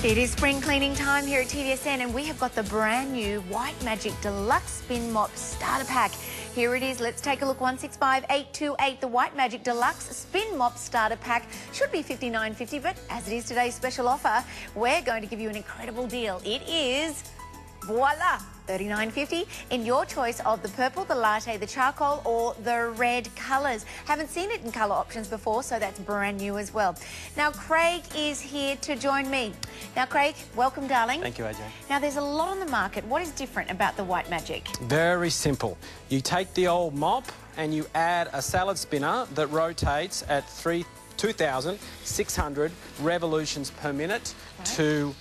It is spring cleaning time here at TVSN and we have got the brand new White Magic Deluxe Spin Mop Starter Pack. Here it is. Let's take a look. 165,828. The White Magic Deluxe Spin Mop Starter Pack should be $59.50, but as it is today's special offer, we're going to give you an incredible deal. It is, voila, $39.50 in your choice of the purple, the latte, the charcoal or the red colours. Haven't seen it in colour options before, so that's brand new as well. Now, Craig is here to join me. Now, Craig, welcome, darling. Thank you, AJ. Now, there's a lot on the market. What is different about the White Magic? Very simple. You take the old mop and you add a salad spinner that rotates at 2,600 revolutions per minute to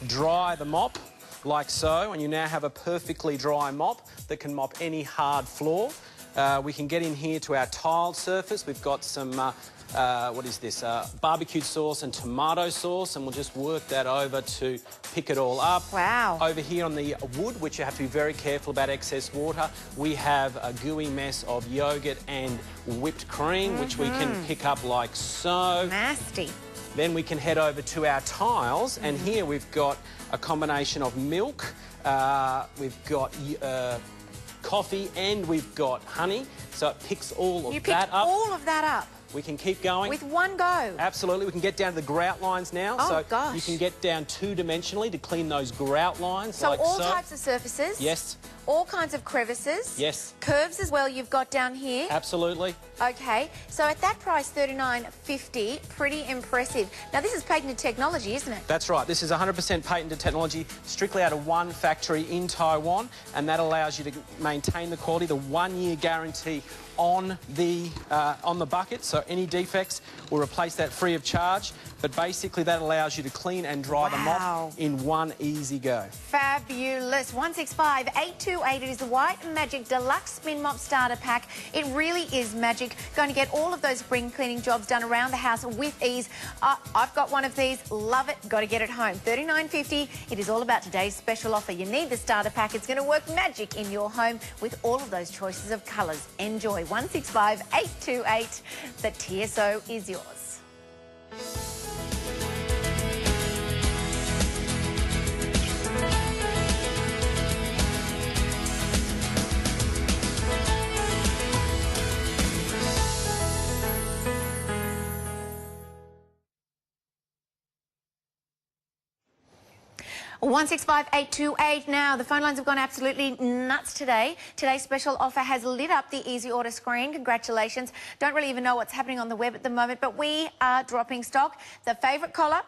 dry the mop, like so, and you now have a perfectly dry mop that can mop any hard floor. We can get in here to our tiled surface. We've got some, what is this, barbecue sauce and tomato sauce, and we'll just work that over to pick it all up. Wow. Over here on the wood, which you have to be very careful about excess water, we have a gooey mess of yogurt and whipped cream, which we can pick up like so. Nasty. Then we can head over to our tiles, and here we've got a combination of milk, we've got coffee, and we've got honey. So it picks all of that up. all of that up? We can keep going. With one go? Absolutely. We can get down to the grout lines now. Oh, so gosh. you can get down two-dimensionally to clean those grout lines. So like all types of surfaces? Yes. All kinds of crevices? Yes. Curves as well you've got down here? Absolutely. Okay. So at that price, $39.50, pretty impressive. Now, this is patented technology, isn't it? That's right. This is 100% patented technology, strictly out of one factory in Taiwan, and that allows you to maintain the quality, the one-year guarantee on the bucket. So any defects, we'll replace that free of charge. But basically, that allows you to clean and dry the mop in one easy go. Fabulous. 165,828. It is the White Magic Deluxe Spin Mop Starter Pack. It really is magic. Going to get all of those spring cleaning jobs done around the house with ease. I've got one of these. Love it. Got to get it home. $39.50. It is all about today's special offer. You need the starter pack. It's going to work magic in your home with all of those choices of colours. Enjoy. 165,828. The TSO is yours. One 165,828. Now, the phone lines have gone absolutely nuts today. Today's special offer has lit up the easy order screen. Congratulations. Don't really even know what's happening on the web at the moment, but we are dropping stock. The favourite colour?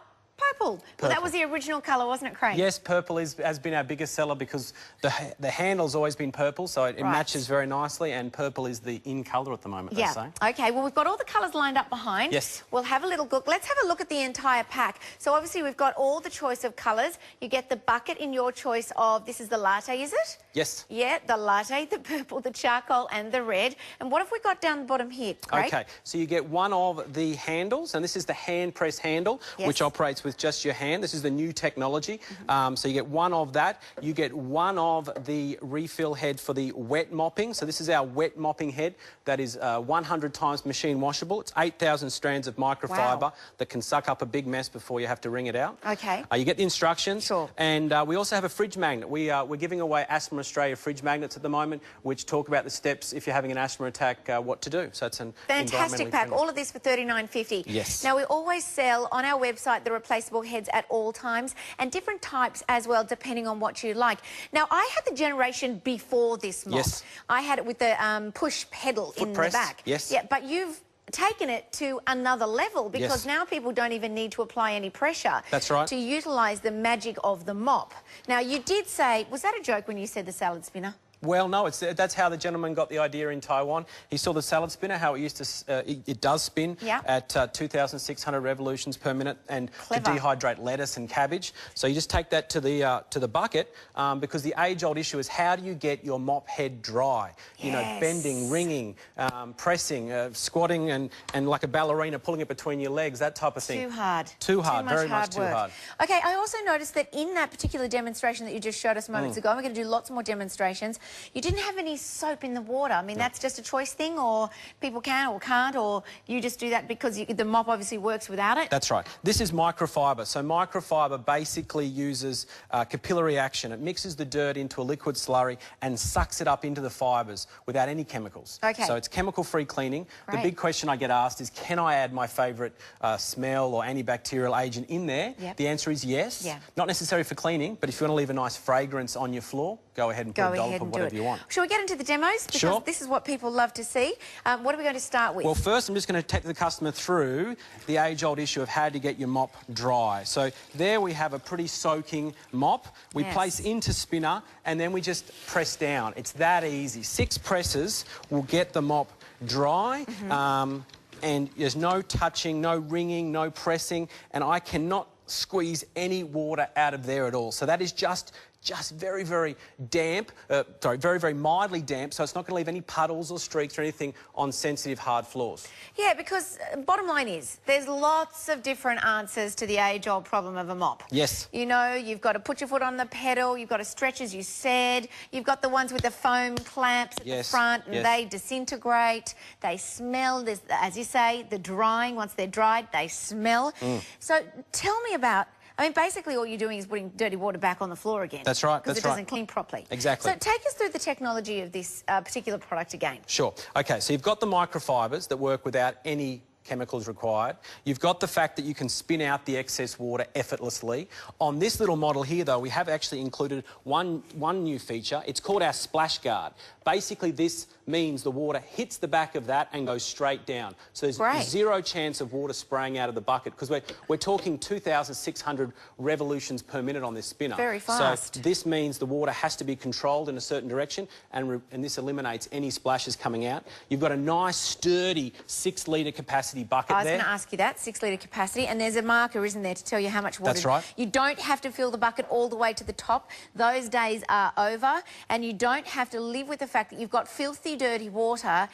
Purple. Well, that was the original colour, wasn't it, Craig? Yes, purple has been our biggest seller because the handle's always been purple, so it matches very nicely, and purple is the in colour at the moment, they say. OK, well, we've got all the colours lined up behind. Yes. We'll have a little look. Let's have a look at the entire pack. So, obviously, we've got all the choice of colours. You get the bucket in your choice of, this is the latte, is it? Yes. Yeah, the latte, the purple, the charcoal and the red. And what have we got down the bottom here, Craig? OK, so you get one of the handles, and this is the hand press handle, which operates with just your hand. This is the new technology. So you get one of that. You get one of the refill head for the wet mopping. So this is our wet mopping head that is 100 times machine washable. It's 8,000 strands of microfiber that can suck up a big mess before you have to wring it out. OK. You get the instructions. Sure. And we also have a fridge magnet. We're giving away Asthma Australia fridge magnets at the moment, which talk about the steps if you're having an asthma attack, what to do. So it's an fantastic pack. All of this for $39.50. Yes. Now, we always sell on our website the replaceable heads at all times, and different types as well, depending on what you like. Now, I had the generation before this mop. Yes. I had it with the push pedal in the back. Yes. Yeah, but you've taken it to another level because now people don't even need to apply any pressure. That's right. To utilise the magic of the mop. Now, you did say, was that a joke when you said the salad spinner? Well, no, that's how the gentleman got the idea in Taiwan. He saw the salad spinner, how it used to, it does spin at 2,600 revolutions per minute, and to dehydrate lettuce and cabbage. So you just take that to the bucket, because the age-old issue is how do you get your mop head dry? You know, bending, wringing, pressing, squatting, and like a ballerina, pulling it between your legs, that type of thing. Too hard. Too hard, very much too hard. OK, I also noticed that in that particular demonstration that you just showed us moments ago, and we're going to do lots more demonstrations, You didn't have any soap in the water. I mean, that's just a choice thing, or people can or can't, or you just do that because the mop obviously works without it? That's right. This is microfiber. So microfiber basically uses capillary action. It mixes the dirt into a liquid slurry and sucks it up into the fibres without any chemicals. Okay. So it's chemical-free cleaning. Great. The big question I get asked is, can I add my favourite smell or antibacterial agent in there? Yep. The answer is yes. Yeah. Not necessary for cleaning, but if you want to leave a nice fragrance on your floor, go ahead and put a dollop of whatever you want. Shall we get into the demos? Because sure. This is what people love to see. What are we going to start with? Well, first I'm just going to take the customer through the age-old issue of how to get your mop dry. So there we have a pretty soaking mop. We place into spinner and then we just press down. It's that easy. 6 presses will get the mop dry. And there's no touching, no wringing, no pressing, and I cannot squeeze any water out of there at all. So that is just very, very damp, very, very mildly damp, so it's not going to leave any puddles or streaks or anything on sensitive, hard floors. Yeah, because bottom line is, there's lots of different answers to the age-old problem of a mop. Yes. You know, you've got to put your foot on the pedal, you've got to stretch, as you said, you've got the ones with the foam clamps at the front, and they disintegrate, they smell, there's, as you say, the drying, once they're dried, they smell. So tell me about... I mean, basically all you're doing is putting dirty water back on the floor again. That's right, because it doesn't clean properly. Exactly. So take us through the technology of this particular product again. Sure. OK, so you've got the microfibres that work without any chemicals required. You've got the fact that you can spin out the excess water effortlessly. On this little model here, though, we have actually included one new feature. It's called our splash guard. Basically, this means the water hits the back of that and goes straight down. So there's zero chance of water spraying out of the bucket, because we're talking 2,600 revolutions per minute on this spinner. Very fast. So this means the water has to be controlled in a certain direction, and this eliminates any splashes coming out. You've got a nice, sturdy 6-litre capacity bucket there. I was going to ask you that, 6-litre capacity, and there's a marker, isn't there, to tell you how much water... That's right. You don't have to fill the bucket all the way to the top. Those days are over, and you don't have to live with the fact that you've got filthy, dirty water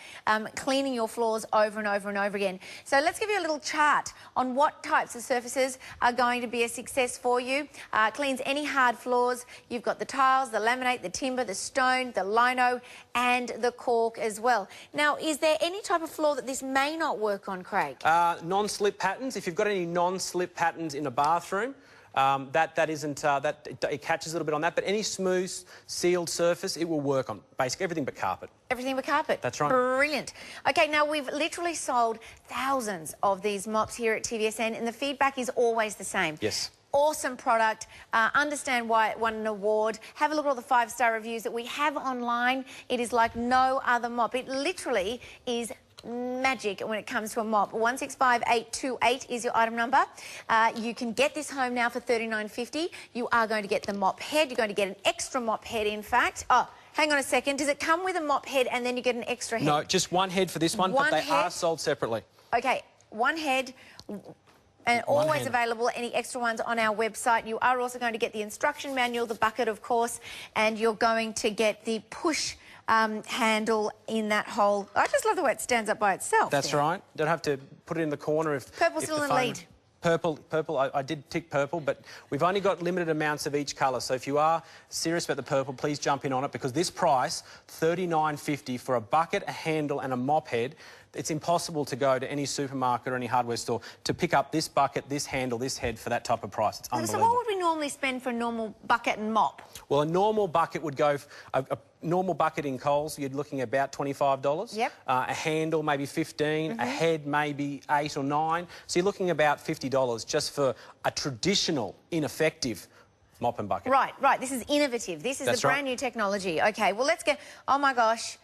cleaning your floors over and over and over again. So let's give you a little chart on what types of surfaces are going to be a success for you. Cleans any hard floors. You've got the tiles, the laminate, the timber, the stone, the lino, and the cork as well. Now, is there any type of floor that this may not work on, Craig? Non-slip patterns. If you've got any non-slip patterns in a bathroom, it catches a little bit on that, but any smooth, sealed surface, it will work on basically everything but carpet. Everything but carpet? That's right. Brilliant. OK, now we've literally sold thousands of these mops here at TVSN, and the feedback is always the same. Yes. Awesome product. Understand why it won an award. Have a look at all the 5-star reviews that we have online. It is like no other mop. It literally is magic when it comes to a mop. 165828 is your item number. You can get this home now for $39.50. You are going to get the mop head. You're going to get an extra mop head, in fact. Oh, hang on a second. Does it come with a mop head and then you get an extra head? No, just one head for this one, but they are sold separately. OK, one head. And always available, any extra ones on our website. You are also going to get the instruction manual, the bucket, of course, and you're going to get the push handle in that hole. I just love the way it stands up by itself. That's right. Don't have to put it in the corner if... Purple's still in the lead. Purple, I did tick purple, but we've only got limited amounts of each colour. So if you are serious about the purple, please jump in on it, because this price, $39.50 for a bucket, a handle and a mop head, it's impossible to go to any supermarket or any hardware store to pick up this bucket, this handle, this head for that type of price. It's unbelievable. So what would we normally spend for a normal bucket and mop? Well, a normal bucket would go... A normal bucket in Coles, you're looking at about $25. Yep. A handle, maybe $15. A head, maybe $8 or $9. So you're looking about $50 just for a traditional, ineffective mop and bucket. Right, right. This is innovative. This is the brand new technology. OK, well, let's get... Oh, my gosh.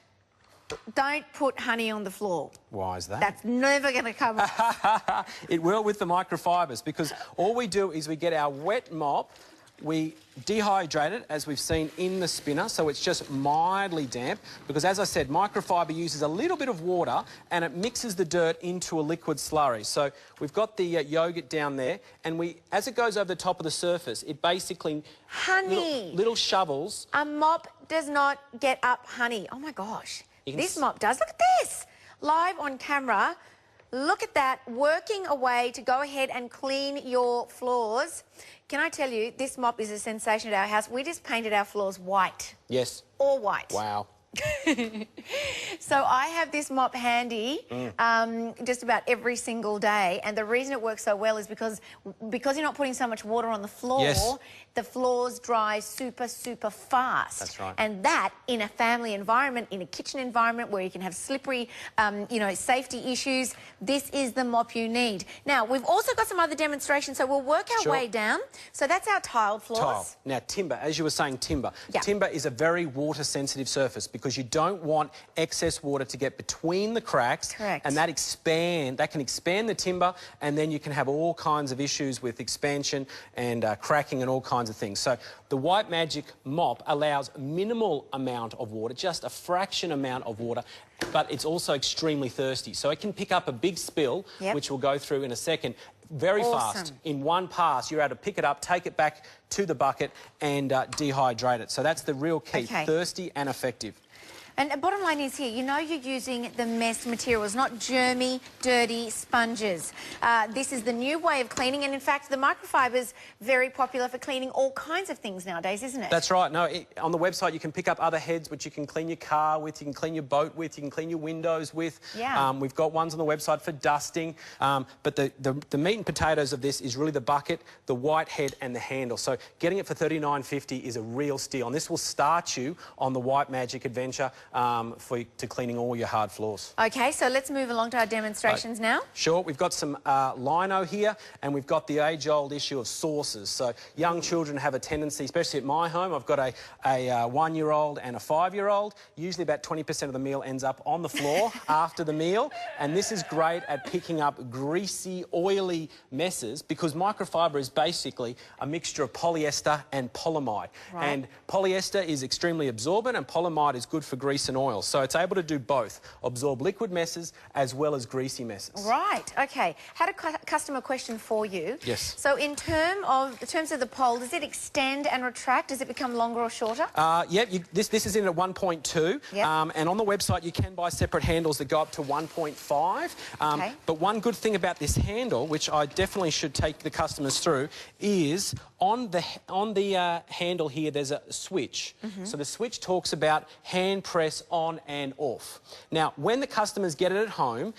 Don't put honey on the floor. Why is that? That's never going to come off. It will with the microfibres, because all we do is we get our wet mop, we dehydrate it, as we've seen in the spinner, so it's just mildly damp, because, as I said, microfibre uses a little bit of water and it mixes the dirt into a liquid slurry. So we've got the yoghurt down there, and as it goes over the top of the surface, it basically... Honey! Little shovels... A mop does not get up honey. Oh, my gosh. This mop does. Look at this. Live on camera. Look at that, working away to go ahead and clean your floors. Can I tell you, this mop is a sensation at our house. We just painted our floors white. Yes. All white. Wow. So I have this mop handy just about every single day, and the reason it works so well is because you're not putting so much water on the floor. Yes. The floors dry super fast. That's right. And that in a family environment, in a kitchen environment where you can have slippery, you know, safety issues, this is the mop you need. Now, we've also got some other demonstrations, so we'll work our way down. So that's our tiled floors. Tile. Now, timber, as you were saying, timber. Yeah. Timber is a very water-sensitive surface because you don't want excess water to get between the cracks. Correct. And that can expand the timber, and then you can have all kinds of issues with expansion and cracking and all kinds of things. So the White Magic mop allows minimal amount of water, just a fraction amount of water, but it's also extremely thirsty. So it can pick up a big spill, which we'll go through in a second, very fast. In one pass, you're able to pick it up, take it back to the bucket and dehydrate it. So that's the real key, thirsty and effective. And the bottom line is here, you know you're using the mesh materials, not germy, dirty sponges. This is the new way of cleaning, and in fact, the microfiber's very popular for cleaning all kinds of things nowadays, isn't it? That's right. No, on the website you can pick up other heads which you can clean your car with, you can clean your boat with, you can clean your windows with. Yeah. We've got ones on the website for dusting, but the meat and potatoes of this is really the bucket, the white head and the handle. So getting it for $39.50 is a real steal, and this will start you on the White Magic adventure to cleaning all your hard floors. Okay, so let's move along to our demonstrations now. Sure, we've got some lino here, and we've got the age-old issue of saucers. So young children have a tendency, especially at my home, I've got a 1-year-old and a 5-year-old. Usually about 20% of the meal ends up on the floor after the meal, and this is great at picking up greasy, oily messes because microfiber is basically a mixture of polyester and polyamide. Right. And polyester is extremely absorbent and polyamide is good for grease and oil. So it's able to do both, absorb liquid messes as well as greasy messes. Right, okay. Had a customer question for you. Yes. So in terms of the pole, does it extend and retract? Does it become longer or shorter? This is in at 1.2. Yep. And on the website you can buy separate handles that go up to 1.5. But one good thing about this handle, which I definitely should take the customers through, is on the handle here there's a switch. So the switch talks about hand press on and off. Now, when the customers get it at home,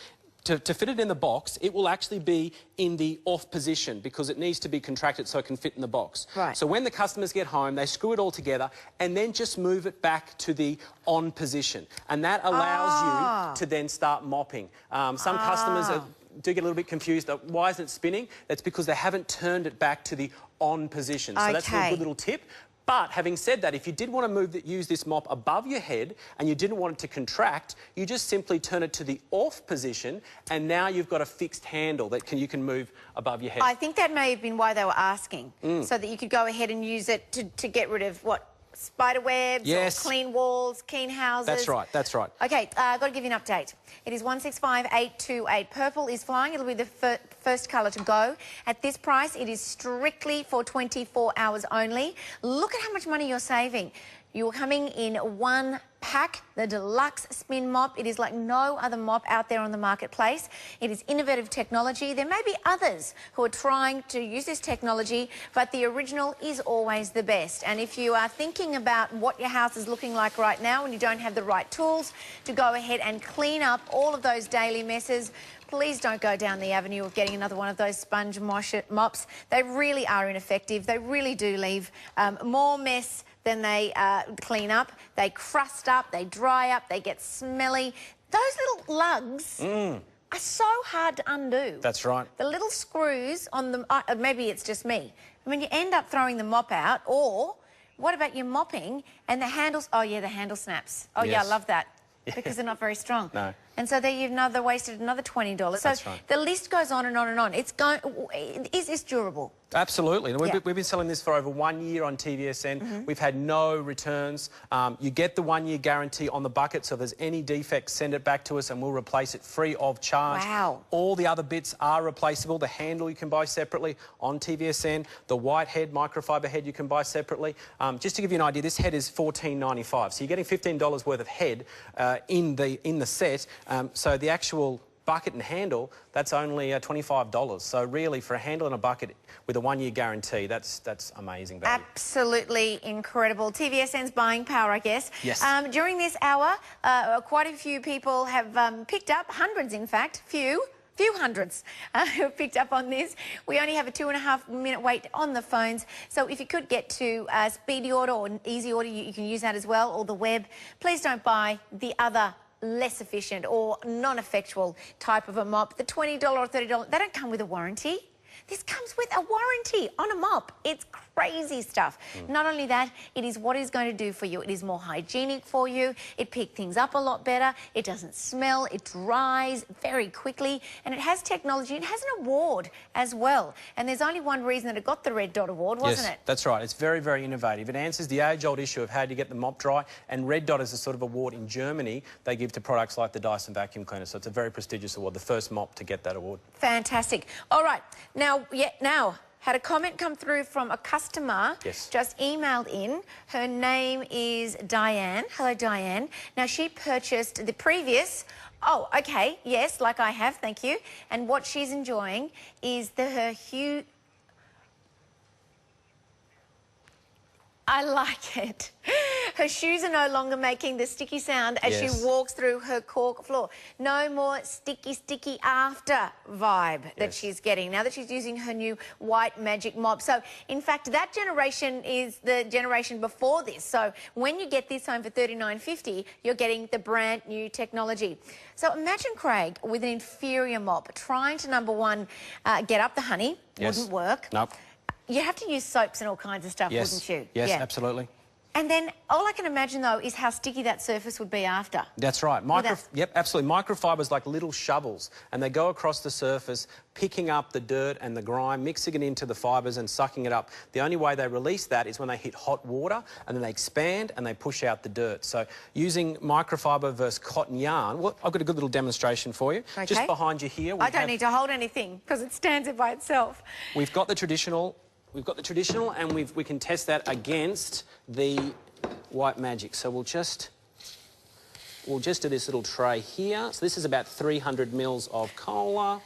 to fit it in the box, it will actually be in the off position because it needs to be contracted so it can fit in the box. Right. So when the customers get home, they screw it all together and then just move it back to the on position. And that allows you to then start mopping. Some customers do get a little bit confused. Why isn't it spinning? That's because they haven't turned it back to the on position. So that's a good little tip. But having said that, if you did want to use this mop above your head and you didn't want it to contract, you just simply turn it to the off position and now you've got a fixed handle that you can move above your head. I think that may have been why they were asking, so that you could go ahead and use it to get rid of spider webs, or clean walls, clean houses. That's right, that's right. Okay, I've got to give you an update. It is 165828. Purple is flying. It'll be the first colour to go. At this price, it is strictly for 24 hours only. Look at how much money you're saving. You're coming in one pack, the Deluxe Spin Mop. It is like no other mop out there on the marketplace. It is innovative technology. There may be others who are trying to use this technology, but the original is always the best. And if you are thinking about what your house is looking like right now and you don't have the right tools to go ahead and clean up all of those daily messes, please don't go down the avenue of getting another one of those sponge mops. They really are ineffective. They really do leave more mess than they clean up. They crust up, they dry up, they get smelly. Those little lugs are so hard to undo. That's right. The little screws on them, maybe it's just me. I mean, you end up throwing the mop out, or what about you mopping and the handles? Oh, yeah, the handle snaps. Oh, yeah, I love that. Because they're not very strong. No. And so there you've wasted another $20. That's so right. The list goes on and on and on. It's durable. Absolutely. We've been selling this for over 1 year on TVSN. We've had no returns. You get the 1 year guarantee on the bucket, so if there's any defects, send it back to us and we'll replace it free of charge. Wow. All the other bits are replaceable. The handle you can buy separately on TVSN. The white head, microfiber head, you can buy separately. Just to give you an idea, this head is $14.95. So you're getting $15 worth of head in the set. So the actual bucket and handle, that's only $25. So really, for a handle and a bucket with a 1-year guarantee, that's amazing value. Absolutely incredible. TVSN's buying power, I guess. Yes. During this hour, quite a few people have picked up, hundreds in fact, few hundreds who have picked up on this. We only have a 2.5-minute wait on the phones. So if you could get to speedy order or easy order, you can use that as well, or the web. Please don't buy the other less efficient or non-effectual type of a mop. The $20 or $30, they don't come with a warranty. This comes with a warranty on a mop. It's crazy stuff. Not only that, it is what it's going to do for you. It is more hygienic for you. It picks things up a lot better. It doesn't smell. It dries very quickly. And it has technology. It has an award as well. And there's only one reason that it got the Red Dot Award, wasn't it? Yes, that's right. It's very, very innovative. It answers the age-old issue of how to get the mop dry. And Red Dot is a sort of award in Germany they give to products like the Dyson vacuum cleaner. So it's a very prestigious award, the first mop to get that award. Fantastic. All right. Now, had a comment come through from a customer. Yes. Just emailed in. Her name is Diane. Hello, Diane. Now, she purchased the previous... Oh, OK. Yes, like I have. Thank you. And what she's enjoying is her huge... I like it. Her shoes are no longer making the sticky sound as she walks through her cork floor. No more sticky after vibe that she's getting now that she's using her new White Magic mop. So, in fact, that generation is the generation before this. So, when you get this home for $39.50, you're getting the brand new technology. So, imagine, Craig, with an inferior mop, trying to, number one, get up the honey. Wouldn't work. Nope. You have to use soaps and all kinds of stuff, wouldn't you? Yes, absolutely. And then all I can imagine, though, is how sticky that surface would be after. That's right. Yep, absolutely. Microfibers like little shovels, and they go across the surface, picking up the dirt and the grime, mixing it into the fibres and sucking it up. The only way they release that is when they hit hot water, and then they expand and they push out the dirt. So using microfiber versus cotton yarn, well, I've got a good little demonstration for you. Okay. Just behind you here. I don't need to hold anything because it stands it by itself. We've got the traditional... and we can test that against the White Magic. So we'll just do this little tray here. So this is about 300 mils of cola.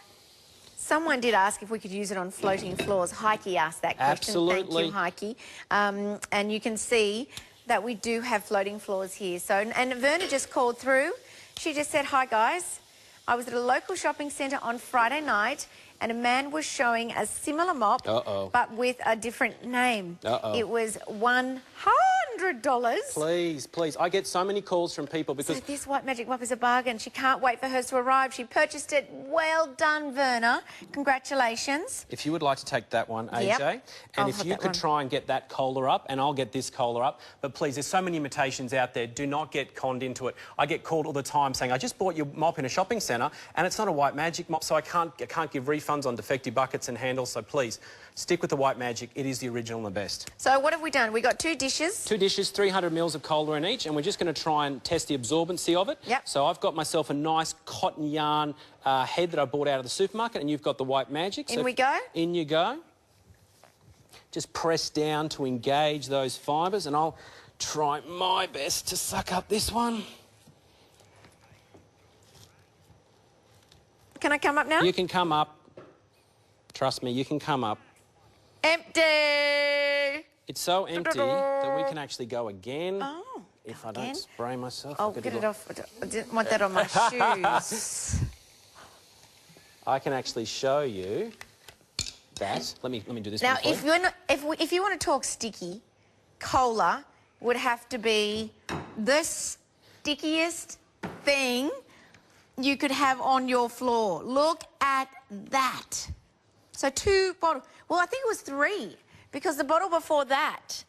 Someone did ask if we could use it on floating floors. Heike asked that question. Absolutely. Thank you, Heike. And you can see that we do have floating floors here. So, and Verna just called through. She just said, "Hi guys, I was at a local shopping centre on Friday night and a man was showing a similar mop, but with a different name. It was $100. Please. I get so many calls from people because... So this White Magic mop is a bargain. She can't wait for hers to arrive. She purchased it. Well done, Verna. Congratulations. If you would like to take that one, AJ, and if you could try and get that cola up, and I'll get this cola up, but please, there's so many imitations out there. Do not get conned into it. I get called all the time saying, I just bought your mop in a shopping centre, and it's not a White Magic mop, so I can't give refunds on defective buckets and handles, so please, stick with the White Magic. It is the original and the best. So what have we done? We got 2 dishes. 2 dishes, 300 mils of cola in each, and we're just going to try and test the absorbency of it. Yep. So I've got myself a nice cotton yarn head that I bought out of the supermarket, and you've got the White Magic. In we go. In you go. Just press down to engage those fibres, and I'll try my best to suck up this one. Can I come up now? You can come up. Trust me, you can come up. Empty! It's so empty that we can actually go again. Oh, if I don't spray myself. Oh, get it off. I didn't want that on my shoes. I can actually show you that. Let me do this. Now, if you want to talk sticky, cola would have to be the stickiest thing you could have on your floor. Look at that. So 2 bottles. Well, I think it was 3 because the bottle before that,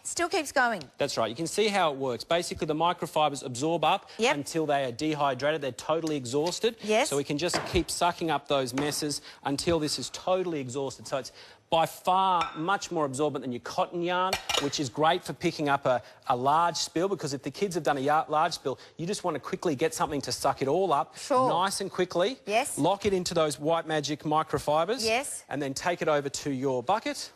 still keeps going. That's right. You can see how it works. Basically, the microfibers absorb up until they are dehydrated. They're totally exhausted. Yes. So we can just keep sucking up those messes until this is totally exhausted. So it's by far much more absorbent than your cotton yarn, which is great for picking up a large spill, because if the kids have done a large spill, you just want to quickly get something to suck it all up nice and quickly. Yes. Lock it into those White Magic microfibers. Yes. And then take it over to your bucket.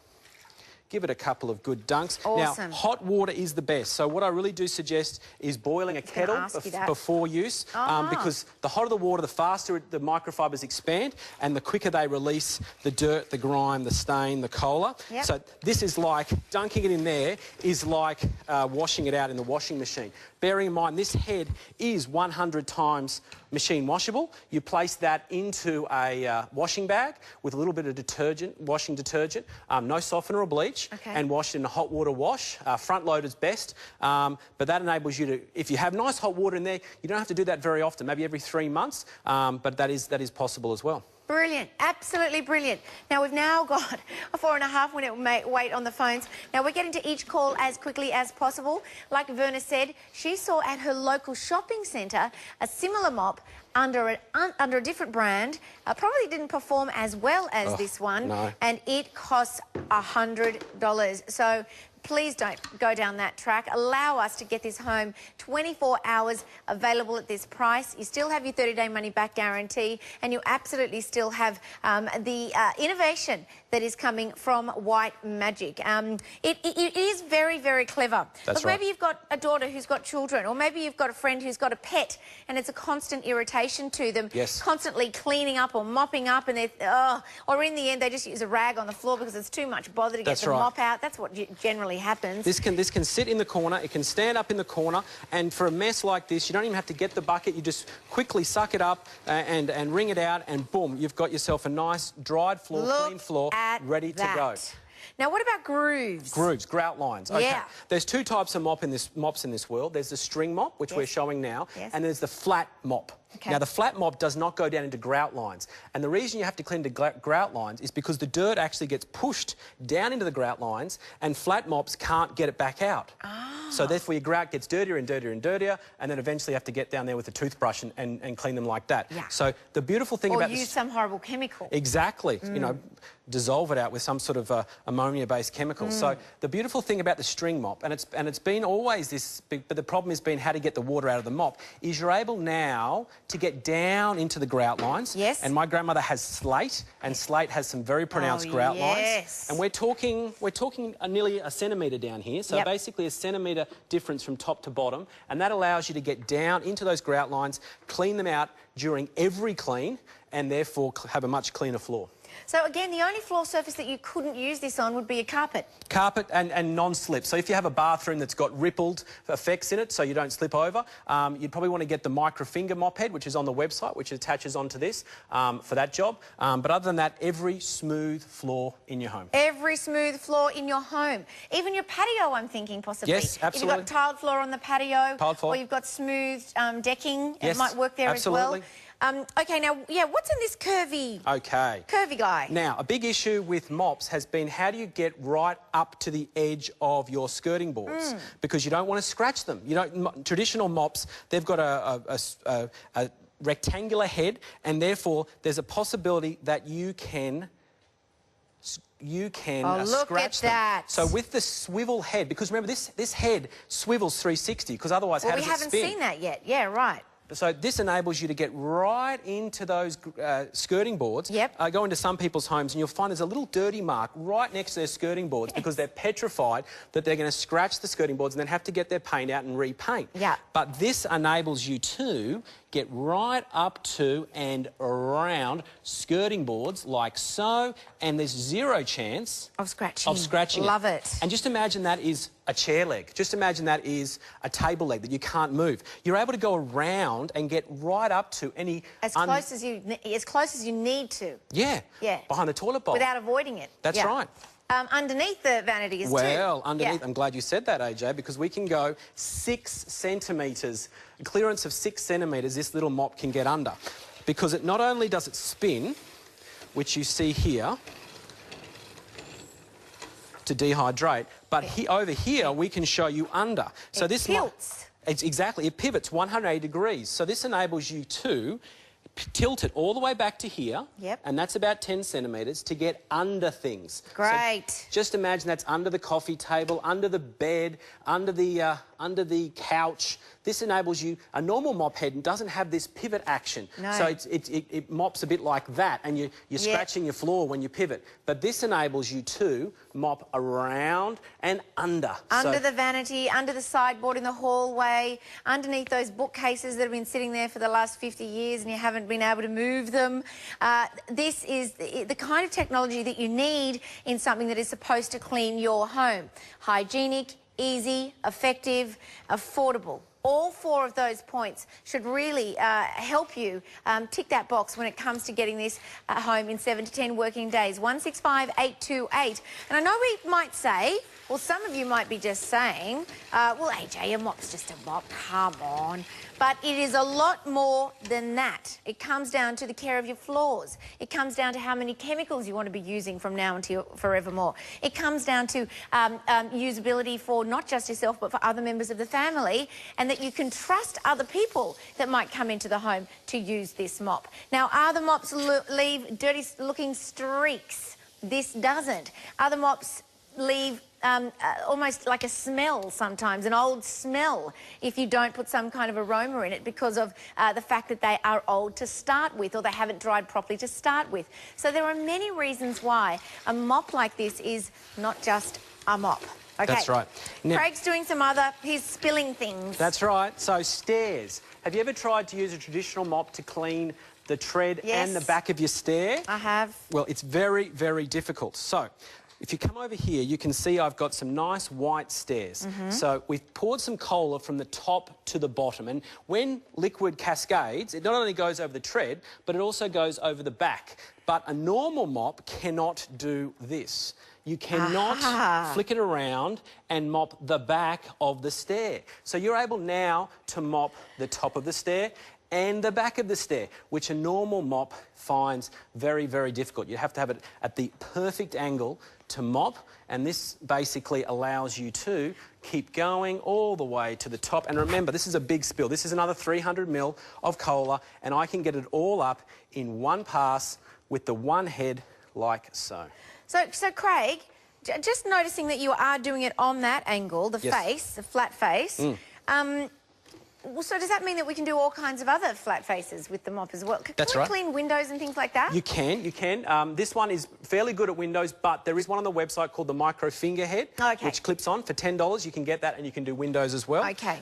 give it a couple of good dunks. Awesome. Now, hot water is the best. So what I really do suggest is boiling a kettle before use, because the hotter the water, the faster the microfibers expand and the quicker they release the dirt, the grime, the stain, the cola. Yep. So this is like, dunking it in there is like washing it out in the washing machine. Bearing in mind, this head is 100 times machine washable. You place that into a washing bag with a little bit of detergent, washing detergent, no softener or bleach, and wash it in a hot water wash. Front load is best, but that enables you to, if you have nice hot water in there, you don't have to do that very often, maybe every 3 months, but that is possible as well. Brilliant, absolutely brilliant. Now, we've now got a 4.5 minute wait on the phones. Now, we're getting to each call as quickly as possible. Like Verna said, she saw at her local shopping centre a similar mop under a different brand. Probably didn't perform as well as this one. No. And it costs $100. So please don't go down that track. Allow us to get this home 24 hours available at this price. You still have your 30-day money-back guarantee, and you absolutely still have the innovation that is coming from White Magic. It is very, very clever. That's Look, maybe you've got a daughter who's got children, or maybe you've got a friend who's got a pet, and it's a constant irritation to them. Yes. Constantly cleaning up or mopping up, and they're, or in the end, they just use a rag on the floor because it's too much bother to get the mop out. That's what generally happens. This can sit in the corner, it can stand up in the corner, and for a mess like this, you don't even have to get the bucket. You just quickly suck it up and wring it out, and boom, you've got yourself a nice dried floor, clean floor, ready to go. Now, what about grooves? Grooves, grout lines. Okay. Yeah. There's two types of mops in this world. There's the string mop, which we're showing now, and there's the flat mop. Now, the flat mop does not go down into grout lines. And the reason you have to clean the grout lines is because the dirt actually gets pushed down into the grout lines, and flat mops can't get it back out. So therefore, your grout gets dirtier and dirtier and dirtier, and then eventually you have to get down there with a toothbrush and clean them like that. So the beautiful thing about this... Or use some horrible chemical. Exactly. You know, dissolve it out with some sort of ammonia-based chemical. So the beautiful thing about the string mop, and it's been always this, but the problem has been how to get the water out of the mop, is you're able now to get down into the grout lines. Yes. And my grandmother has slate, and slate has some very pronounced grout lines. And we're talking nearly a centimetre down here. So basically a centimetre difference from top to bottom, and that allows you to get down into those grout lines, clean them out during every clean, and therefore have a much cleaner floor. So again, the only floor surface that you couldn't use this on would be a carpet. Carpet and non-slip. So if you have a bathroom that's got rippled effects in it so you don't slip over, you'd probably want to get the microfinger mop head, which is on the website, which attaches onto this for that job. But other than that, every smooth floor in your home. Every smooth floor in your home. Even your patio, I'm thinking, possibly. Yes, absolutely. If you've got tiled floor on the patio, or you've got smooth decking, it might work there as well. OK, now, what's in this curvy guy? Now, a big issue with mops has been how do you get right up to the edge of your skirting boards? Because you don't want to scratch them. You don't. Traditional mops, they've got a rectangular head, and therefore there's a possibility that you can scratch them. So with the swivel head, because remember this head swivels 360, because otherwise how does it spin? We haven't seen that yet. Yeah, right. So this enables you to get right into those skirting boards. Go into some people's homes and you'll find there's a little dirty mark right next to their skirting boards because they're petrified that they're going to scratch the skirting boards and then have to get their paint out and repaint. But this enables you to get right up to and around skirting boards like so, and there's zero chance of scratching. Love it. And just imagine that is a chair leg. Just imagine that is a table leg that you can't move. You're able to go around and get right up to any... As close as you need to. Yeah. Behind the toilet bowl. Without avoiding it. That's right. Underneath the vanity is Well, underneath, I'm glad you said that, AJ, because we can go 6 centimetres, clearance of 6 centimetres this little mop can get under. Because it not only does it spin, which you see here, to dehydrate, but over here we can show you under. So this tilts. It pivots 180 degrees. So this enables you to tilt it all the way back to here, and that's about 10 centimetres to get under things. Great. So just imagine that's under the coffee table, under the bed, under the couch. This enables you, a normal mop head doesn't have this pivot action. No. So it mops a bit like that, and you're scratching your floor when you pivot. But this enables you to mop around and under. Under the vanity, under the sideboard in the hallway, underneath those bookcases that have been sitting there for the last 50 years and you haven't been able to move them. This is the kind of technology that you need in something that is supposed to clean your home. Hygienic, easy, effective, affordable. All four of those points should really help you tick that box when it comes to getting this at home in 7 to 10 working days. 165-828. And I know we might say, well, some of you might be just saying, well, AJ, a mop's just a mop, come on. But it is a lot more than that. It comes down to the care of your floors. It comes down to how many chemicals you want to be using from now until forevermore. It comes down to usability for not just yourself, but for other members of the family, and that you can trust other people that might come into the home to use this mop. Now, other mops leave dirty-looking streaks. This doesn't. Other mops leave almost like a smell sometimes, an old smell, if you don't put some kind of aroma in it because of the fact that they are old to start with or they haven't dried properly to start with. So there are many reasons why a mop like this is not just a mop. Okay. That's right. Now, Craig's doing some other, he's spilling things. That's right. So stairs. Have you ever tried to use a traditional mop to clean the tread and the back of your stair? I have. Well, it's very, very difficult. So if you come over here, you can see I've got some nice white stairs. So we've poured some cola from the top to the bottom. And when liquid cascades, it not only goes over the tread, but it also goes over the back. But a normal mop cannot do this. You cannot flick it around and mop the back of the stair. So you're able now to mop the top of the stair and the back of the stair, which a normal mop finds very, very difficult. You have to have it at the perfect angle to mop, and this basically allows you to keep going all the way to the top. And remember, this is a big spill. This is another 300 ml of cola, and I can get it all up in one pass with the one head like so. So Craig, just noticing that you are doing it on that angle, the face, the flat face, well, so does that mean that we can do all kinds of other flat faces with the mop as well? That's right. Can we clean windows and things like that? You can. This one is fairly good at windows, but there is one on the website called the micro finger head, which clips on for $10. You can get that and you can do windows as well. Okay.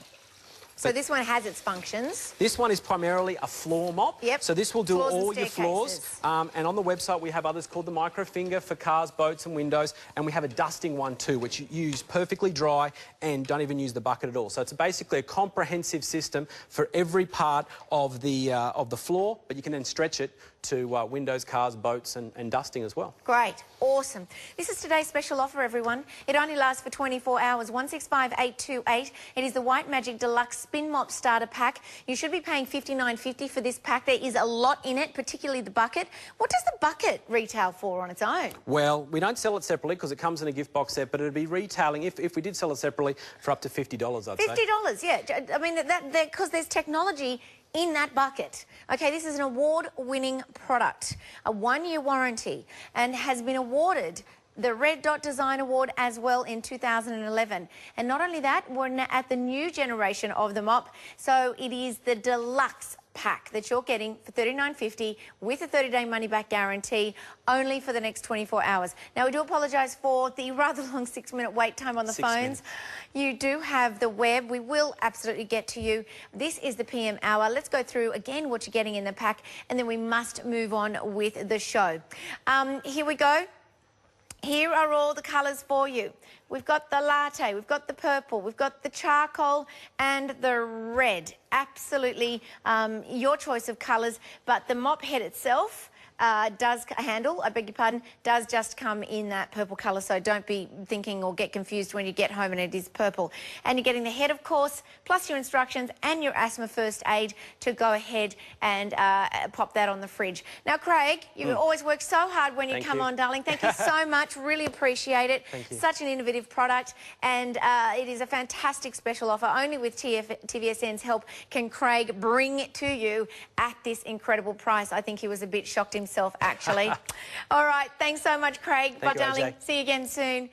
So this one has its functions. This one is primarily a floor mop. Yep. So this will do floors all your floors. And on the website we have others called the micro finger for cars, boats and windows. And we have a dusting one too, which you use perfectly dry and don't even use the bucket at all. So it's basically a comprehensive system for every part of the floor, but you can then stretch it to windows, cars, boats and dusting as well. Great. Awesome. This is today's special offer, everyone. It only lasts for 24 hours. 165-828. It is the White Magic Deluxe Spin Mop Starter Pack. You should be paying $59.50 for this pack. There is a lot in it, particularly the bucket. What does the bucket retail for on its own? Well, we don't sell it separately because it comes in a gift box set, but it would be retailing, if we did sell it separately, for up to $50, I'd say. $50, yeah. I mean, because there's technology in that bucket. Okay, this is an award-winning product, a 1-year warranty, and has been awarded the Red Dot Design Award as well in 2011. And not only that, we're at the new generation of the mop, so it is the deluxe pack that you're getting for $39.50 with a 30-day money-back guarantee only for the next 24 hours. Now, we do apologise for the rather long 6-minute wait time on the phones. You do have the web. We will absolutely get to you. This is the PM hour. Let's go through again what you're getting in the pack, and then we must move on with the show. Here we go. Here are all the colours for you. We've got the latte, we've got the purple, we've got the charcoal and the red. Absolutely your choice of colours, but the mop head itself does just come in that purple colour, so don't be thinking or get confused when you get home and it is purple. And you're getting the head, of course, plus your instructions and your asthma first aid to go ahead and pop that on the fridge. Now, Craig, you always work so hard when you come on, darling. Thank you so much. Really appreciate it. Thank you. Such an innovative product, and it is a fantastic special offer. Only with TVSN's help can Craig bring it to you at this incredible price. I think he was a bit shocked himself, actually. All right, thanks so much, Craig. Bye, darling. See you again soon.